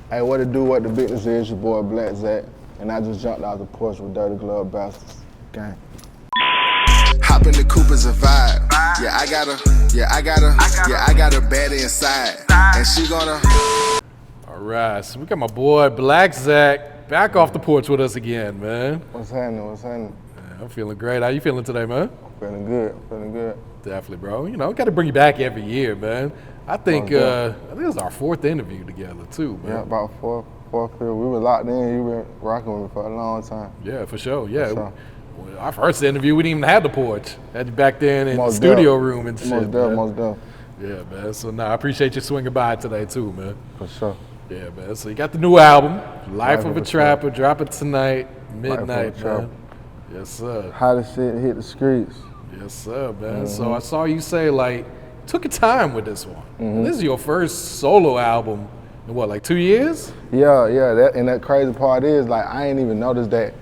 Hey, what it do, what the business is, your boy Blacc Zacc, and I just jumped out the porch with Dirty Glove Bastards. Gang. Hop in the coupe is a vibe. Yeah, I got a baddie inside. And she gonna. All right, so we got my boy Blacc Zacc back off the porch with us again, man. What's happening? What's happening? Yeah, I'm feeling great. How you feeling today, man? Feeling good. Feeling good. Definitely, bro. You know, got to bring you back every year, man. I think this is our 4th interview together, too, man. Yeah, about four, fifth. We were locked in. You been rocking with me for a long time. Yeah, for sure. Yeah. For sure. Well, our first interview, we didn't even have the porch. Had you back then in the Most studio def. room and shit. Most man. def, most def. Yeah, man. So, I appreciate you swinging by today, too, man. For sure. Yeah, man. So, you got the new album, Life of a Trapper, drop it tonight, midnight, man. Yes, sir. Hottest shit hit the streets. Yes, sir, man. So, I saw you say, like, took your time with this one. This is your first solo album in what, like 2 years? Yeah. That crazy part is, like, I ain't even noticed that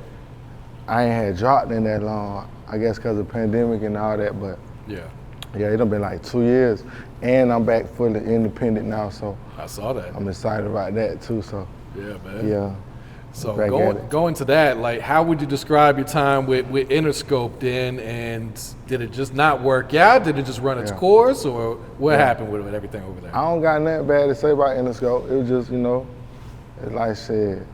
I ain't had dropped in that long. I guess because of pandemic and all that, but Yeah, it done been like 2 years, and I'm back fully independent now, so I saw that. I'm excited about that too. So Yeah, man. yeah. So back at it. going to that, like, how would you describe your time with Interscope then? And did it just not work out? Did it just run its course, or what happened with everything over there? I don't got nothing bad to say about Interscope. It was just, it's like I said,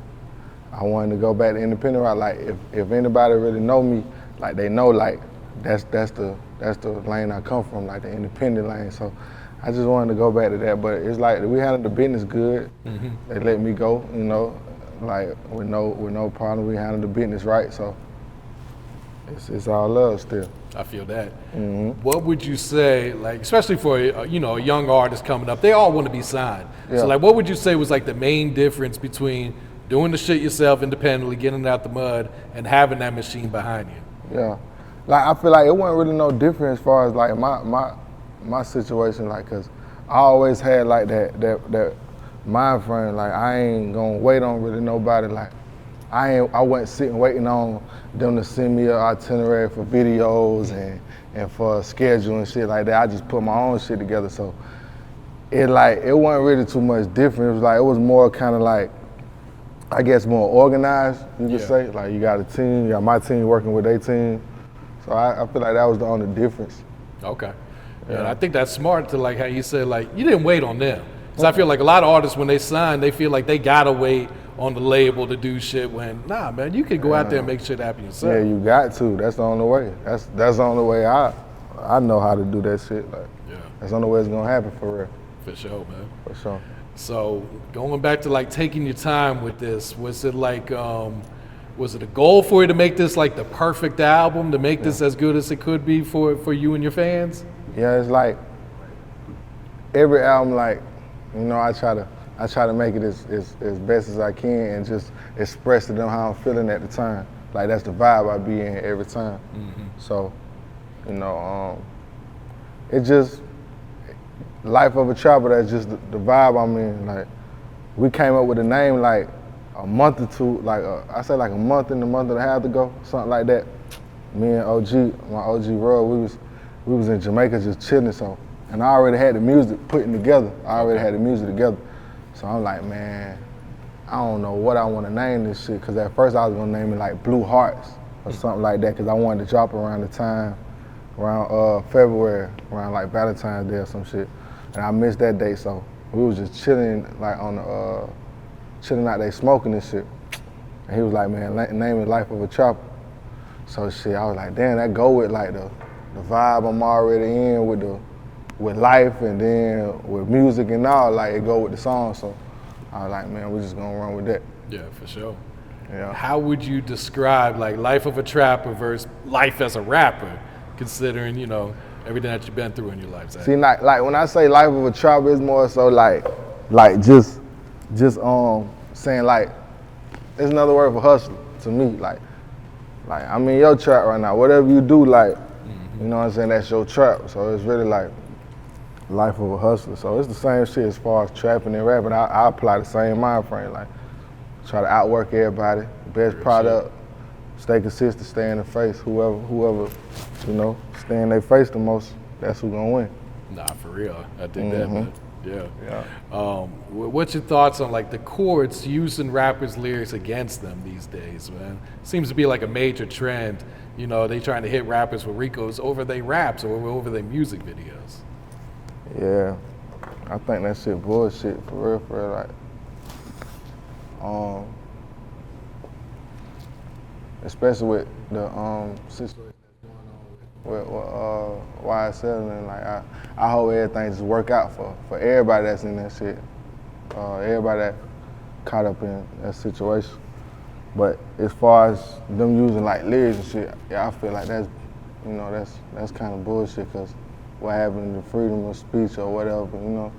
I wanted to go back to independent route. Like if anybody really know me, like they know like that's the lane I come from, like the independent lane. So I just wanted to go back to that. But it's like we handled the business good. They let me go, like with no problem. We handled the business right. So it's all love still. I feel that. What would you say, like, especially for a young artist coming up, they all want to be signed. Yeah. So, like, what would you say was like the main difference between doing the shit yourself independently, getting it out the mud, and having that machine behind you? Yeah, like I feel like it wasn't really no different as far as like my situation, like, cause I always had like that mind frame, like I ain't gonna wait on really nobody, like I wasn't sitting waiting on them to send me an itinerary for videos and for a schedule and shit like that. I just put my own shit together, so it wasn't really too much different. It was more kind of like, I guess, more organized, you could say. Like, you got a team, you got my team working with their team. So I feel like that was the only difference. Okay. Yeah. And I think that's smart to, like how you said, like, you didn't wait on them. Because I feel like a lot of artists, when they sign, they feel like they gotta wait on the label to do shit when, nah, man, you could go out there and make shit happen yourself. Yeah, you got to. That's the only way. That's the only way I know how to do that shit. Like, that's the only way it's gonna happen for real. For sure, man. For sure. So going back to like taking your time with this, was it like, was it a goal for you to make this like the perfect album, to make this as good as it could be for you and your fans? Yeah, it's like every album, like, I try to make it as best as I can and just express to them how I'm feeling at the time. Like, that's the vibe I be in every time. So, it just, Life of a Trapper, that's just the vibe I'm in. Like, we came up with a name like a month or two, like I said like a month and a half ago, something like that. Me and my OG Roy, we was in Jamaica just chilling, so, and I already had the music putting together. So I'm like, man, I don't know what I want to name this shit, because at first I was gonna name it like Blue Hearts or something like that, because I wanted to drop around the time, around February, around like Valentine's Day or some shit. And I missed that day, so we was just chilling, like chilling out there smoking and shit. And he was like, man, name it Life of a Trapper. So shit, I was like, damn, that go with like the vibe I'm already in with life, and then with music and all, like it go with the song. So I was like, man, we're just gonna run with that. Yeah, for sure. Yeah. How would you describe like Life of a Trapper versus life as a rapper, considering, everything that you've been through in your life, Zach? See, like when I say Life of a Trapper, it's more so like just saying like, it's another word for hustle to me. Like I'm in your trap right now. Whatever you do, like, you know what I'm saying, that's your trap. So it's really like life of a hustler. So it's the same shit as far as trapping and rapping. I apply the same mind frame. Like, try to outwork everybody, best product, stay consistent, stay in the face. Whoever, stay in their face the most, that's who gonna win. Nah, for real. I think that, man. Yeah. Yeah. What's your thoughts on like the courts using rappers' lyrics against them these days, man? Seems to be like a major trend. You know, they trying to hit rappers with RICOs over their raps or over their music videos. Yeah, I think that shit bullshit for real. Like, especially with the situation that's going on with YSL, and like I hope everything just work out for everybody that's in that shit, everybody that caught up in that situation. But as far as them using like lyrics and shit, yeah, I feel like that's kind of bullshit, cause what happened to freedom of speech or whatever, you know.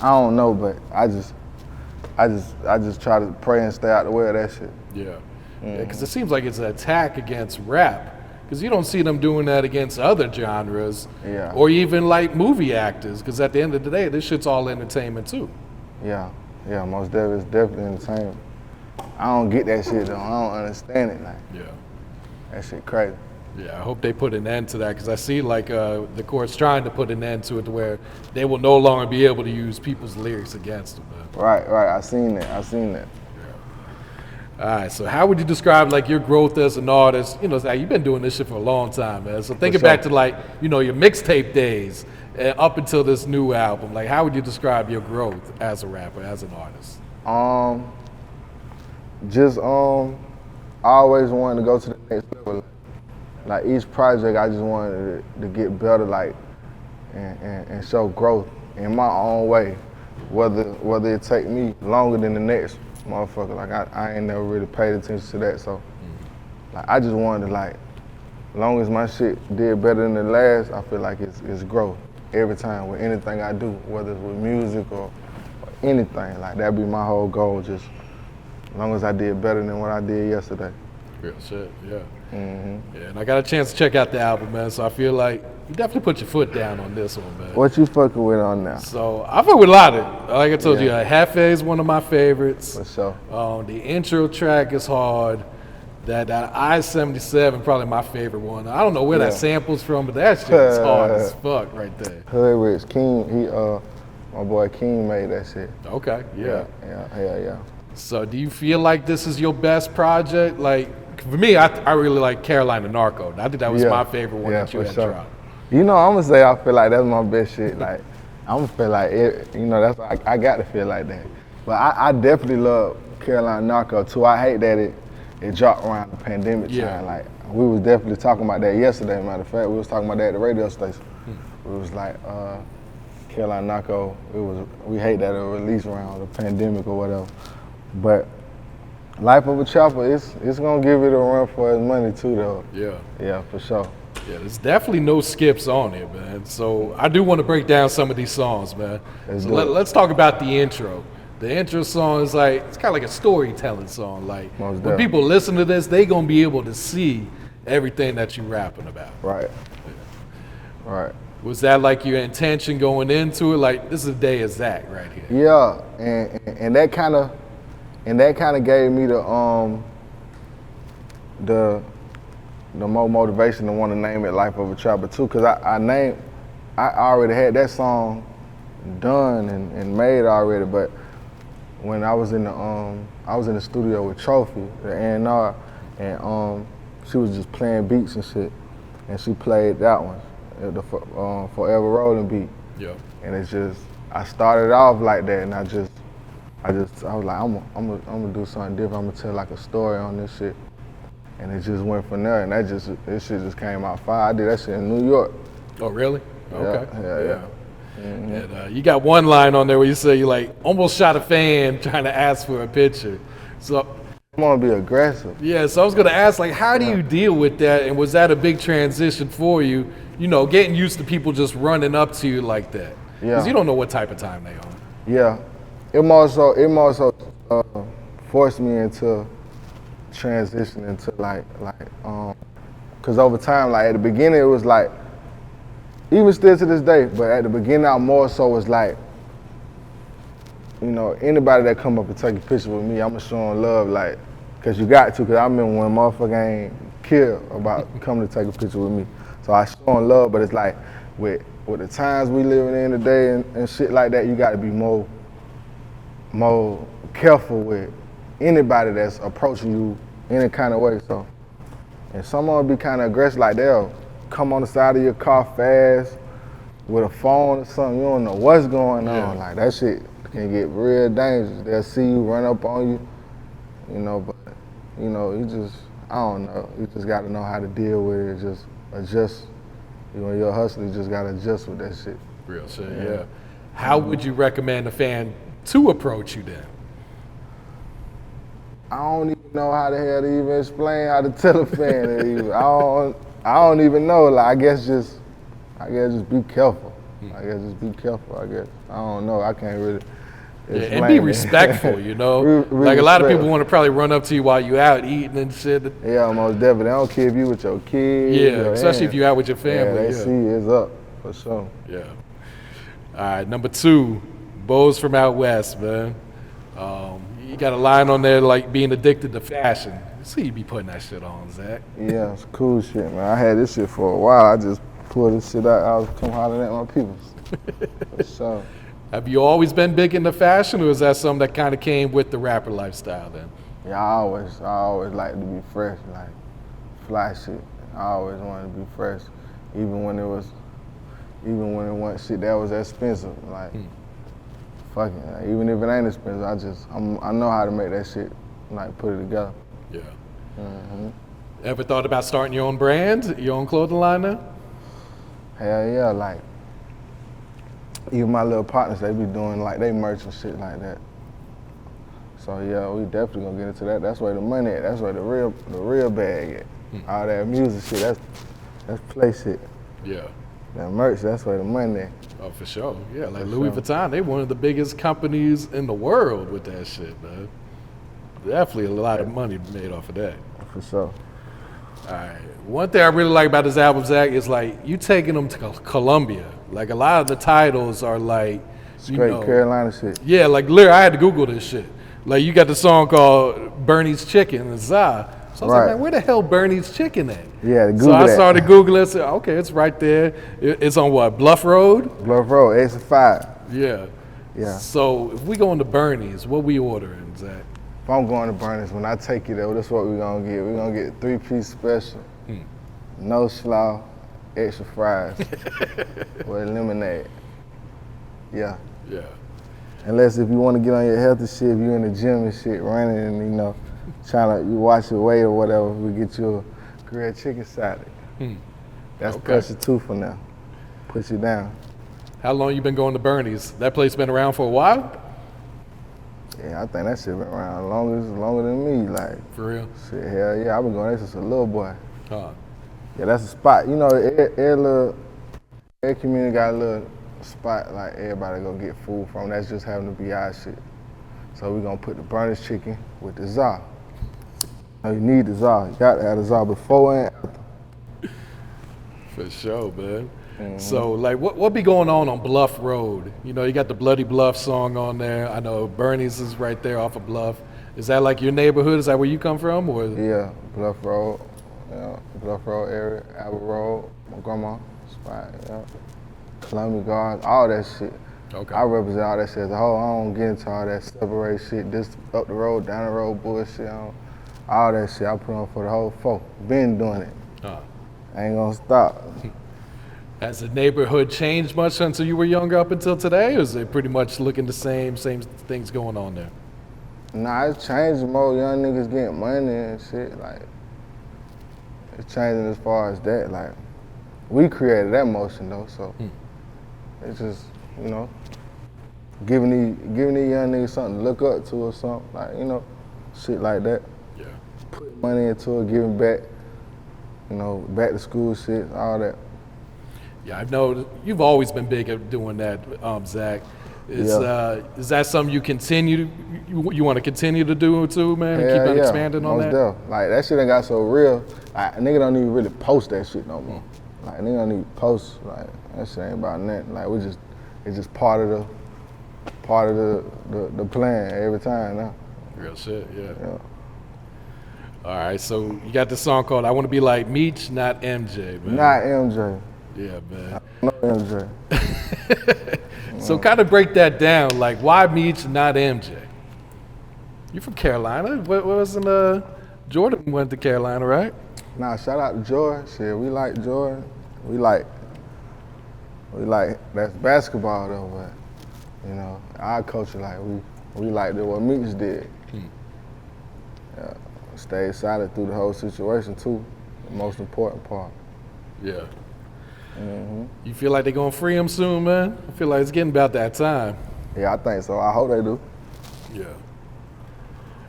I don't know, but I just try to pray and stay out the way of that shit. Yeah. Because it seems like it's an attack against rap. Because you don't see them doing that against other genres, or even like movie actors. Because at the end of the day, this shit's all entertainment too. Yeah, most definitely, it's definitely entertainment. I don't get that shit though. I don't understand it. Like, that shit crazy. Yeah, I hope they put an end to that, because I see like the court's trying to put an end to it to where they will no longer be able to use people's lyrics against them. Man. Right. I seen that. All right, so how would you describe like your growth as an artist? You know, you've been doing this shit for a long time, man. So thinking back to like, you know, your mixtape days up until this new album, like how would you describe your growth as a rapper, as an artist? I always wanted to go to the next level. Like each project, I just wanted to get better, like, and show growth in my own way, whether it take me longer than the next motherfucker. Like I ain't never really paid attention to that, so like I just wanted to, like, as long as my shit did better than the last, I feel like it's growth every time with anything I do, whether it's with music or anything. Like that'd be my whole goal, just as long as I did better than what I did yesterday. Real shit, yeah. Yeah, and I got a chance to check out the album, man, so I feel like you definitely put your foot down on this one, man. What you fucking with on now? So I fuck with a lot of it. Like I told you, Hefe is one of my favorites. For sure. The intro track is hard. That I-77 probably my favorite one. I don't know where that sample's from, but that shit is hard as fuck right there. Hood Rich King, my boy King made that shit. Okay, yeah. Yeah. So do you feel like this is your best project? Like, for me, I really like Carolina Narco. I think that was my favorite one that you had dropped. You know, I'm gonna say I feel like that's my best shit. Like, I'm gonna feel like it, you know, that's like, I got to feel like that. But I definitely love Carolina Narco too. I hate that it dropped around the pandemic time. Like, we was definitely talking about that yesterday, matter of fact. We was talking about that at the radio station. We was like, Carolina Narco, we hate that it released around the pandemic or whatever. But Life of a Chopper, it's gonna give it a run for its money too, though. Yeah, for sure. Yeah, there's definitely no skips on it, man. So I do want to break down some of these songs, man. Let's talk about the intro. The intro song is like, it's kind of like a storytelling song. Like, when people listen to this, they gonna be able to see everything that you're rapping about. Right. Was that like your intention going into it? Like, this is a day of Zacc right here. Yeah, and that kind of gave me the more motivation to want to name it Life of a Chopper too, cause I already had that song done and made already, but when I was in the studio with Trophy, the A&R, and she was just playing beats and shit, and she played that one, the Forever Rolling beat. Yeah. And it's just, I started off like that, and I was like, I'm gonna do something different. I'm gonna tell like a story on this shit, and it just went from there. And this shit just came out fire. I did that shit in New York. Oh, really? Okay. Yeah. And you got one line on there where you say you like almost shot a fan trying to ask for a picture. So I'm gonna be aggressive. Yeah. So I was gonna ask, like, how do you deal with that? And was that a big transition for you? You know, getting used to people just running up to you like that. Yeah. Because you don't know what type of time they on. Yeah. It more so forced me into transitioning to cause over time, like at the beginning it was like, even still to this day, but at the beginning I more so was like, you know, anybody that come up and take a picture with me, I'ma show them love, like, cause you got to, cause I remember when motherfucker ain't care about coming to take a picture with me. So I show them love, but it's like, with with the times we living in today and shit like that, you got to be more careful with anybody that's approaching you any kind of way. So, and someone be kind of aggressive, like they'll come on the side of your car fast with a phone or something. You don't know what's going on. Like that shit can get real dangerous. They'll see you, run up on you, but you just, I don't know. You just got to know how to deal with it. Just adjust. When you're a hustler, you just got to adjust with that shit. Real shit, yeah. How would you recommend a fan to approach you then? I don't even know how the hell to even explain how to tell a fan. I don't even know. Like I guess just be careful. I don't know. I can't really. And be respectful, like a lot of people want to probably run up to you while you out eating and shit. Yeah, most definitely. They don't care if you with your kids. Yeah, especially if you out with your family. They see it's up for sure. Yeah. All right, number 2, Bows from out west, man. You got a line on there like being addicted to fashion. See you be putting that shit on, Zacc. Yeah, it's cool shit, man. I had this shit for a while. I just pulled this shit out. I was come hollering at my people. For sure. Have you always been big into fashion, or is that something that kind of came with the rapper lifestyle then? Yeah, I always like to be fresh, like fly shit. I always wanted to be fresh, even when it wasn't shit that was expensive. Like, fuck it, like, even if it ain't expensive, I know how to make that shit, like put it together. Yeah. Ever thought about starting your own brand, your own clothing line now? Hell yeah, like. Even my little partners, they be doing like they merch and shit like that. So yeah, we definitely gonna get into that. That's where the money at. That's where the real bag at. All that music shit, that's play shit. Yeah. That merch, that's where the money at. Oh, for sure. Yeah, like Louis Vuitton, they one of the biggest companies in the world with that shit, man. Definitely a lot of money made off of that. For sure. All right. One thing I really like about this album, Zacc, is like you taking them to Colombia. Like a lot of the titles are like straight Carolina shit. Yeah, like literally, I had to Google this shit. Like you got the song called Bernie's Chicken and Za. So I was like, man, where the hell Bernie's Chicken at? Yeah, Google so I started Googling and said, okay, it's right there. It's on what, Bluff Road? Bluff Road, exit 5. Yeah. Yeah. So if we go into Bernie's, what we ordering, Zacc? If I'm going to Bernie's, when I take you there, that's what we're gonna get. We're gonna get 3-piece special, no slaw, extra fries, with lemonade. Yeah. Yeah. Unless if you want to get on your healthy shit, if you're in the gym and shit, running and trying to you watch your weight or whatever, we get you a grilled chicken salad. That's pressure too for now. Push you down. How long you been going to Bernie's? That place been around for a while? Yeah, I think that shit been around longer than me. Like for real? Shit, hell yeah, I've been going there since a little boy. Huh. Yeah, that's a spot. Every community got a little spot like everybody go get food from. That's just having to be our shit. So we gonna put the Bernie's chicken with the za. You need the za. You got to have the za before and after. For sure, man. So, like, what be going on Bluff Road? You got the Bloody Bluff song on there. I know Bernie's is right there off of Bluff. Is that like your neighborhood? Is that where you come from? Or? Yeah, Bluff Road. Yeah, Bluff Road area, Albert Road, my grandma spot. Yeah, Columbia Gardens, all that shit. Okay. I represent all that shit as a whole. I don't get into all that separate shit. This up the road, down the road bullshit. All that shit I put on for the whole folk. Been doing it. I ain't gonna stop. Has the neighborhood changed much since you were younger up until today, or is it pretty much looking the same things going on there? Nah, it's changing more. Young niggas getting money and shit. Like, it's changing as far as that. Like, we created that motion though, so it's just, giving these young niggas something to look up to or something. Like, shit like that. Yeah. Putting money into it, giving back, back to school shit, all that. Yeah, I know you've always been big at doing that, Zacc. Is that something you want to continue to do too, man? And keep on expanding on that? Definitely. Like that shit ain't got so real. Like a nigga don't even really post that shit no more. Like nigga don't even post. Like that shit ain't about nothing. Like it's just part of the plan every time now. Real shit, yeah. All right, so you got this song called "I Want to Be Like Meech, Not MJ," man. Not MJ. Yeah, man. No MJ. So kind of break that down. Like, why Meech, not MJ? You from Carolina? What wasn't Jordan went to Carolina, right? Nah, shout out to Jordan. Shit, we like Jordan. We like that's basketball though, but you know, our culture like we like what Meech did. Yeah, stayed silent through the whole situation too. The most important part. Yeah. You feel like they're gonna free him soon, man? I feel like it's getting about that time. Yeah, I think so. I hope they do. Yeah.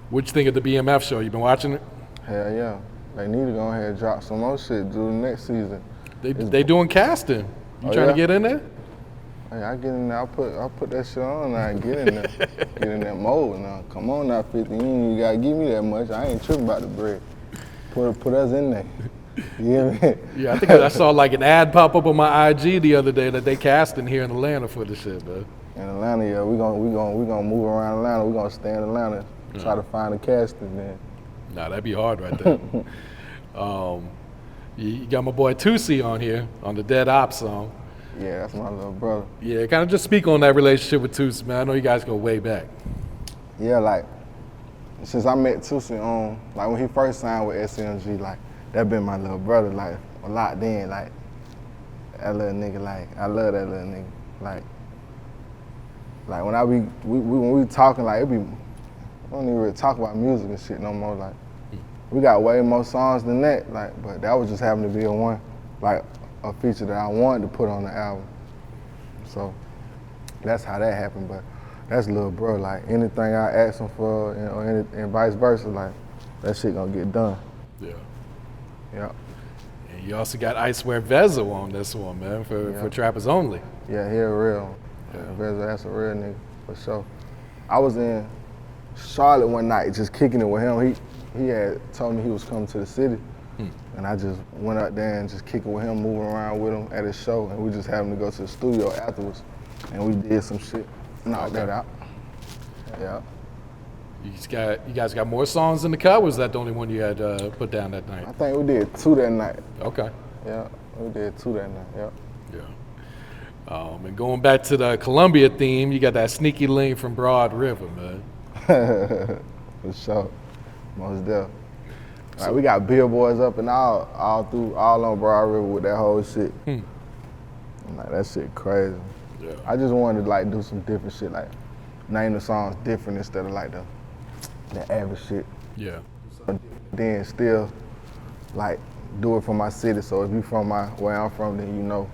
What you think of the BMF show? You been watching it? Hell yeah. They need to go ahead and drop some more shit do the next season. They doing casting. You trying to get in there? Hey, I get in there. I put that shit on now and get in there. Get in that mode now. Come on now, 50. You gotta give me that much. I ain't tripping about the bread. Put us in there. You hear me? Yeah, I think I saw like an ad pop up on my IG the other day that they casting here in Atlanta for the shit, man. In Atlanta, yeah, we gonna move around Atlanta. We gonna stay in Atlanta. Try to find a casting then. Nah, that'd be hard right there. You got my boy Toosii on here on the Dead Op song. Yeah, that's my little brother. Yeah, kind of just speak on that relationship with Toosii, man. I know you guys go way back. Yeah, like since I met Toosii like when he first signed with SMG, like that been my little brother, like a lot then, like that little nigga, like I love that little nigga, like when when we talking, like it be, we don't even really talk about music and shit no more, like we got way more songs than that, like, but that was just happened to be a feature that I wanted to put on the album, so that's how that happened. But that's little bro, like anything I ask him for, you know, and vice versa, like that shit gonna get done. Yeah. Yeah. And you also got Icewear Vezzo on this one, man, for Trappers Only. Yeah, he a real. Yeah. Vezzo, that's a real nigga, for sure. I was in Charlotte one night just kicking it with him. He had told me he was coming to the city, and I just went out there and just kicking with him, moving around with him at his show, and we just happened to go to the studio afterwards, and we did some shit, knocked that out. Yeah. You guys got more songs in the cut, or was that the only one you had put down that night? I think we did 2 that night. Okay. Yeah, we did 2 that night, yeah. Yeah. And going back to the Columbia theme, you got that sneaky link from Broad River, man. For sure. Most definitely. Like, we got billboards up and all on Broad River with that whole shit. Like that shit crazy. Yeah. I just wanted to like do some different shit, like name the songs different instead of like the average shit. Yeah. So then still like do it for my city. So if you from where I'm from, then you know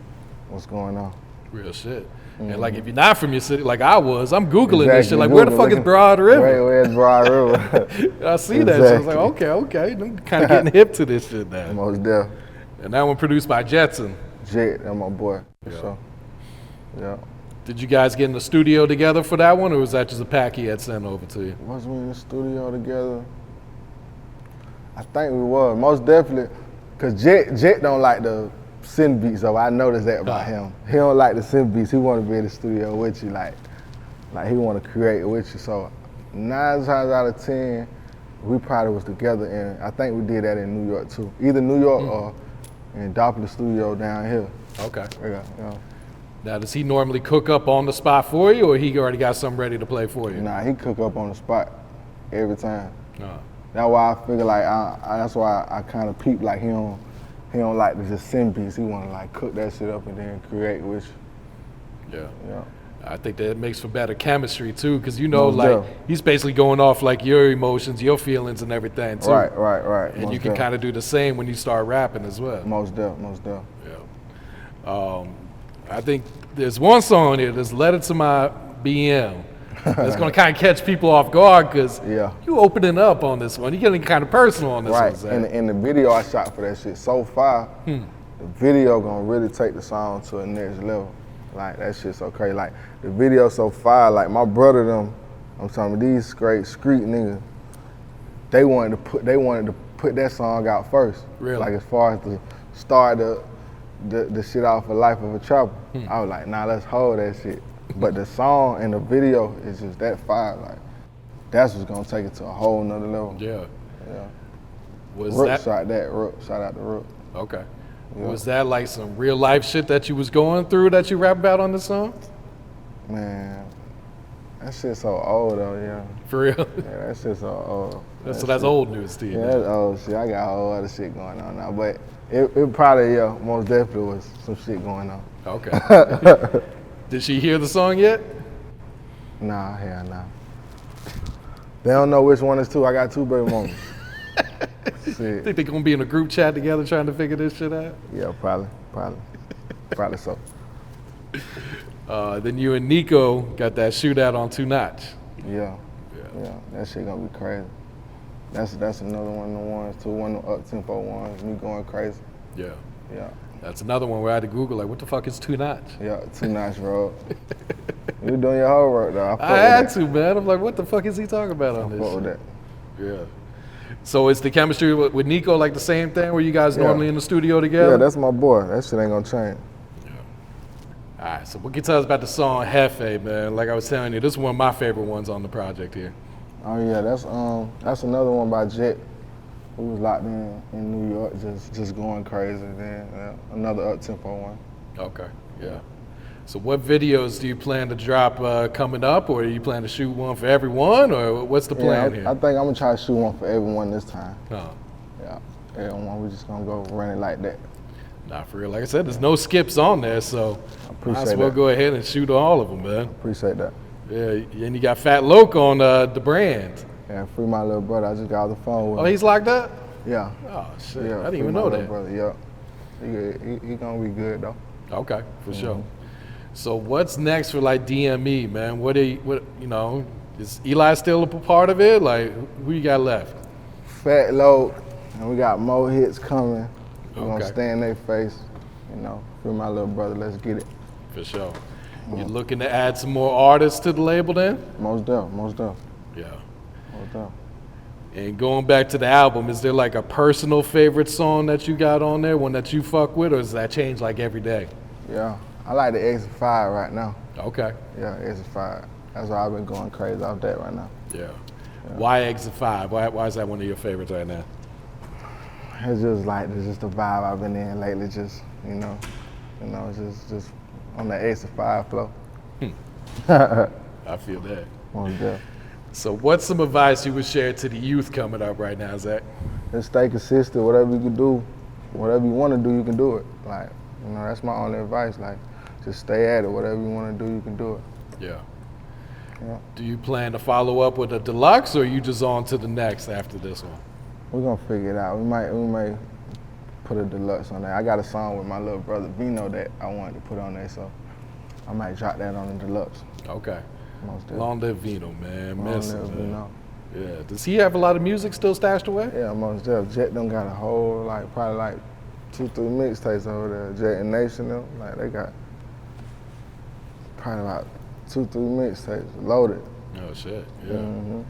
what's going on. Real shit. And like if you're not from your city, like I was, I'm Googling this shit. Like, Google, where the fuck is Broad River? Where's Broad River? I see that. So I was like, okay. I'm kind of getting hip to this shit now. Most deaf. And that one produced by Jetson. Jet, that's my boy. For sure. Yeah. Did you guys get in the studio together for that one, or was that just a pack he had sent over to you? Was we in the studio together? I think we was, most definitely. Cause Jet don't like the synth beats, so I noticed that about him. He don't like the synth beats. He want to be in the studio with you, like he want to create with you. So 9 times out of 10, we probably was together, and I think we did that in New York too. Either New York or in Doppler Studio down here. Okay. Yeah. Now, does he normally cook up on the spot for you, or he already got something ready to play for you? Nah, he cook up on the spot every time. That's why I figure like that's why I kind of peep like he don't like to just send beats. He want to like cook that shit up and then create with you. Yeah. I think that makes for better chemistry too, because you know, like he's basically going off like your emotions, your feelings, and everything too. Right. And you can kind of do the same when you start rapping as well. Most def. Yeah. I think there's one song here that's "Letter to My BM." That's gonna kind of catch people off guard because you opening up on this one. You're getting kind of personal on this one. Right. And the video I shot for that shit so far, the video gonna really take the song to a next level. Like that shit so crazy. Like the video so far, like my brother them, I'm talking about these great street niggas, they wanted to put that song out first. Really? Like as far as to start the shit off of Life of a Trapper. I was like, nah, let's hold that shit. But the song and the video is just that fire. Like that's what's gonna take it to a whole nother level. Yeah. Yeah. Was Rook that shot that? Rook, shout out to Rook. Okay. Was that like some real life shit that you was going through that you rap about on the song? Man, that shit so old though, yeah. For real? Yeah, that shit so old. That's old news to you. Yeah, man. that's old shit. I got a whole other shit going on now, but it probably, yeah, most definitely was some shit going on. Okay. Did she hear the song yet? Nah, hell nah. They don't know which one is two. I got two baby mamas. Shit. Think they're gonna be in a group chat together trying to figure this shit out? Yeah, probably so. Then you and Nico got that shootout on 2 Notch. Yeah, that shit gonna be crazy. That's another one of the ones too. One of the up tempo ones. Me going crazy. Yeah. Yeah. That's another one where I had to Google like, what the fuck is 2 Notch? Yeah, 2 Notch road. You doing your homework though. I had to, man. I'm like, what the fuck is he talking about on this? Fuck with that. Yeah. So is the chemistry with Nico like the same thing where you guys normally in the studio together? Yeah, that's my boy. That shit ain't gonna change. All right, so what can you tell us about the song Hefe, man? Like I was telling you, this is one of my favorite ones on the project here. Oh yeah, that's another one by Jet. We was locked in New York, just going crazy. Then another up tempo one. Okay, yeah. So what videos do you plan to drop coming up, or do you plan to shoot one for everyone, or what's the plan here? I think I'm gonna try to shoot one for everyone this time. Oh. Yeah, everyone. We just gonna go run it like that. Nah, for real. Like I said, there's no skips on there, so might as well that. go ahead and shoot all of them, man. Appreciate that. Yeah, and you got Fat Loke on the brand. Yeah, free my little brother. I just got off the phone with him. Oh, he's locked up? Yeah. Oh, shit. Yeah, I didn't free even my know little that. Brother. Yeah. He gonna be good though. Okay, for sure. So what's next for like DME, man? What is Eli still a part of it? Like, who you got left? Fat Loke, and we got more hits coming. We're Okay. gonna stay in their face. Free my little brother. Let's get it. For sure. You looking to add some more artists to the label then? Most deaf. Yeah. Most deaf. And going back to the album, is there like a personal favorite song that you got on there, one that you fuck with, or does that change like every day? Yeah, I like the Exit 5 right now. Okay. Yeah, Exit 5. That's why I've been going crazy off that right now. Yeah. Why Exit 5? Why is that one of your favorites right now? It's just the vibe I've been in lately. Just just on the Exit 5 flow. I feel that. Most deaf. So what's some advice you would share to the youth coming up right now, Zacc? Just stay consistent. Whatever you can do, whatever you want to do, you can do it. Like, that's my only advice. Like, just stay at it. Whatever you want to do, you can do it. Yeah. Yeah. Do you plan to follow up with a deluxe, or are you just on to the next after this one? We're gonna figure it out. We might put a deluxe on there. I got a song with my little brother Vino that I wanted to put on there, so I might drop that on the deluxe. Okay. Most definitely. Long live Vino, man. Miss him, man. Vino. Yeah. Does he have a lot of music still stashed away? Yeah, most definitely. Jet done got a whole probably 2-3 mixtapes over there. Jet and Nation them, they got probably about 2-3 mixtapes loaded. Oh shit. Yeah. Mm-hmm.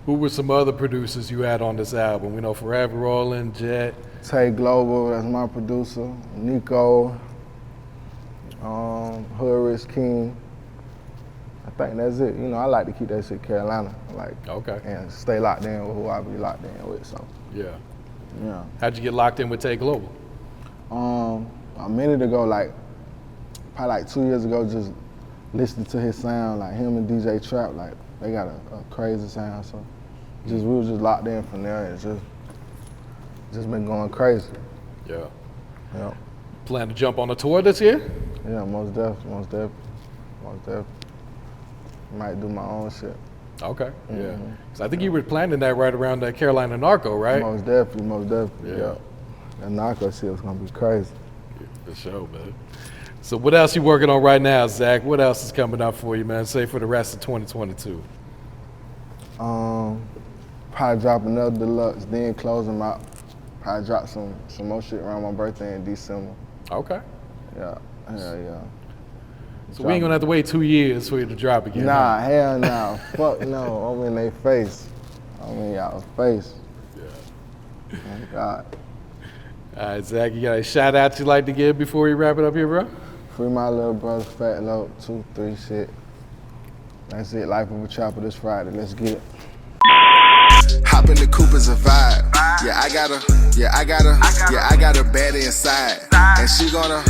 Who were some other producers you had on this album? We know Forever Rollin', Jet. Tay Global, that's my producer. Nico, Hood Rich King. I think that's it. I like to keep that shit Carolina, Okay. and stay locked in with who I be locked in with. So, Yeah. yeah. How'd you get locked in with Tay Global? A minute ago, probably 2 years ago, just listening to his sound, him and DJ Trap, they got a crazy sound. So, we was just locked in from there, and just been going crazy. Yeah. Yeah. Plan to jump on a tour this year? Yeah, most definitely. Might do my own shit. Okay. Yeah. Because I think you were planning that right around the Carolina Narco, right? Most definitely. Yeah. That narco shit was gonna be crazy. For sure, man. So what else you working on right now, Zacc? What else is coming up for you, man? Say for the rest of 2022. Probably drop another deluxe, then close them out. Probably drop some more shit around my birthday in December. Okay. Yeah. So we ain't gonna have to wait 2 years for you to drop again. Nah, hell no. Fuck no. I'm in their face. I'm in y'all's face. Yeah. Oh God. All right, Zacc, you got a shout out you'd like to give before we wrap it up here, bro? Free my little brother, Fat Loke, 2-3 shit. That's it. Life of a Chopper this Friday. Let's get it. Hop in the coupe is a vibe. Yeah, I got her. Yeah, I got her. Yeah, I got her bad inside. And she gonna